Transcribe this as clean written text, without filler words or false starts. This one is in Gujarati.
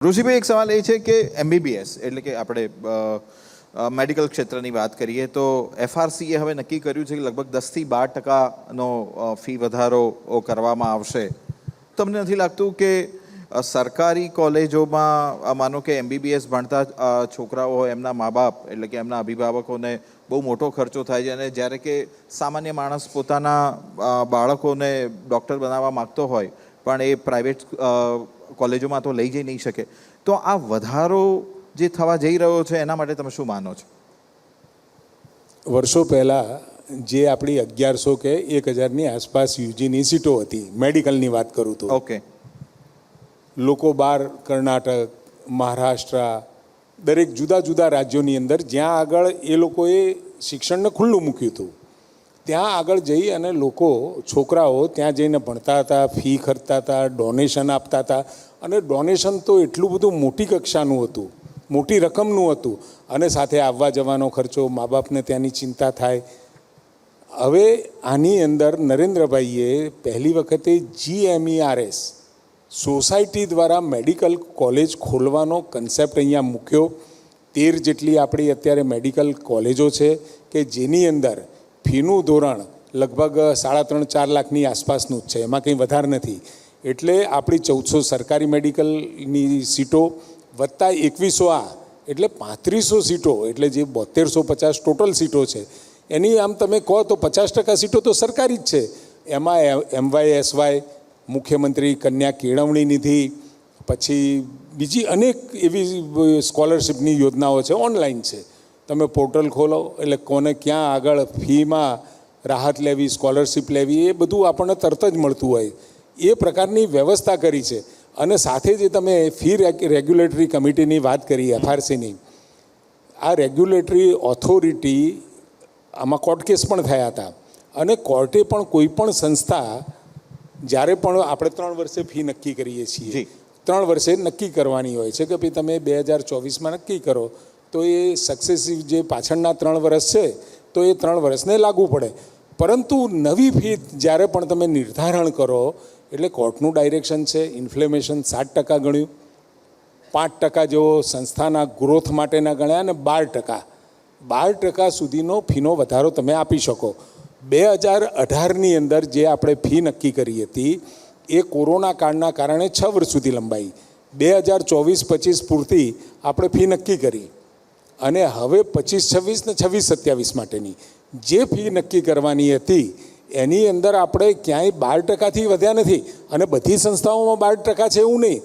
ઋષિભાઈ, એક સવાલ એ છે કે એમબીબીએસ એટલે કે આપણે મેડિકલ ક્ષેત્રની વાત કરીએ તો એફઆરસીએ હવે નક્કી કર્યું છે કે લગભગ 10થી 12% ફી વધારો કરવામાં આવશે. તમને નથી લાગતું કે સરકારી કોલેજોમાં માનો કે એમબીબીએસ ભણતા છોકરાઓ હોય, એમના મા બાપ એટલે કે એમના અભિભાવકોને બહુ મોટો ખર્ચો થાય છે, અને જ્યારે કે સામાન્ય માણસ પોતાના બાળકોને ડૉક્ટર બનાવવા માગતો હોય પણ એ પ્રાઇવેટ કોલેજોમાં તો લઈ જઈ નહીં શકે, તો આ વધારો જે થવા જઈ રહ્યો છે એના માટે તમે શું માનો છો? વર્ષો પહેલાં જે આપણી 1100 કે 1000ની આસપાસ યુજીની સીટો હતી, મેડિકલની વાત કરું તો, ઓકે, લોકો બહાર કર્ણાટક, મહારાષ્ટ્ર, દરેક જુદા જુદા રાજ્યોની અંદર જ્યાં આગળ એ લોકોએ શિક્ષણને ખુલ્લું મૂક્યું હતું ત્યાં આગળ જઈ અને લોકો છોકરાઓ ત્યાં જઈને ભણતા હતા, ફી ખર્ચતા હતા, ડોનેશન આપતા હતા. અને ડોનેશન તો એટલું બધું મોટી કક્ષાનું હતું, મોટી રકમનું હતું, અને સાથે આવવા જવાનો ખર્ચો, મા બાપને ત્યાંની ચિંતા થાય. હવે આની અંદર નરેન્દ્રભાઈએ પહેલી વખતે GMERS સોસાયટી દ્વારા મેડિકલ કોલેજ ખોલવાનો કન્સેપ્ટ અહીંયા મૂક્યો. 13 જેટલી આપણી અત્યારે મેડિકલ કોલેજો છે કે જેની અંદર ફીનું ધોરણ લગભગ 3.5-4 લાખની આસપાસનું જ છે, એમાં કંઈ વધારે નથી. એટલે આપણી 1400 સરકારી મેડિકલની સીટો વત્તા 2100 એટલે 3500 સીટો, એટલે જે 7250 ટોટલ સીટો છે એની આમ તમે કહો તો 50% સીટો તો સરકારી જ છે. એમાં MYSY, મુખ્યમંત્રી કન્યા કેળવણી નિધિ, પછી બીજી અનેક એવી સ્કોલરશિપની યોજનાઓ છે, ઓનલાઈન છે. તમે પોર્ટલ ખોલો એટલે કોને ક્યાં આગળ ફીમાં રાહત લેવી, સ્કોલરશિપ લેવી, એ બધું આપણને તરત જ મળતું હોય એ પ્રકારની વ્યવસ્થા કરી છે. અને સાથે જે તમે ફી રેગ્યુલેટરી કમિટીની વાત કરી, FRCની, આ રેગ્યુલેટરી ઓથોરિટી, આમાં કોર્ટ કેસ પણ થયા હતા, અને કોર્ટે પણ કોઈ પણ સંસ્થા જ્યારે પણ આપણે 3 વર્ષે ફી નક્કી કરીએ છીએ, 3 વર્ષે નક્કી કરવાની હોય છે કે ભાઈ તમે 2024માં નક્કી કરો તો એ સક્સેસિવ જે પાછળના 3 વર્ષ છે તો એ 3 વર્ષને લાગુ પડે. પરંતુ નવી ફી જ્યારે પણ તમે નિર્ધારણ કરો એટલે કોર્ટનું ડાયરેક્શન છે, ઇન્ફ્લેમેશન 7% ગણ્યું, 5% જેવો સંસ્થાના ગ્રોથ માટેના ગણ્યા, અને 12% સુધીનો ફીનો વધારો તમે આપી શકો. 2018ની અંદર જે આપણે ફી નક્કી કરી હતી એ કોરોના કાળના કારણે 6 વર્ષ સુધી લંબાઈ. 2024-25 પૂરતી આપણે ફી નક્કી કરી, અને હવે 25-26 ને 26-27 માટેની જે ફી નક્કી કરવાની હતી એની અંદર આપણે ક્યાંય 12%થી વધ્યા નથી, અને બધી સંસ્થાઓમાં 12% છે એવું નહીં.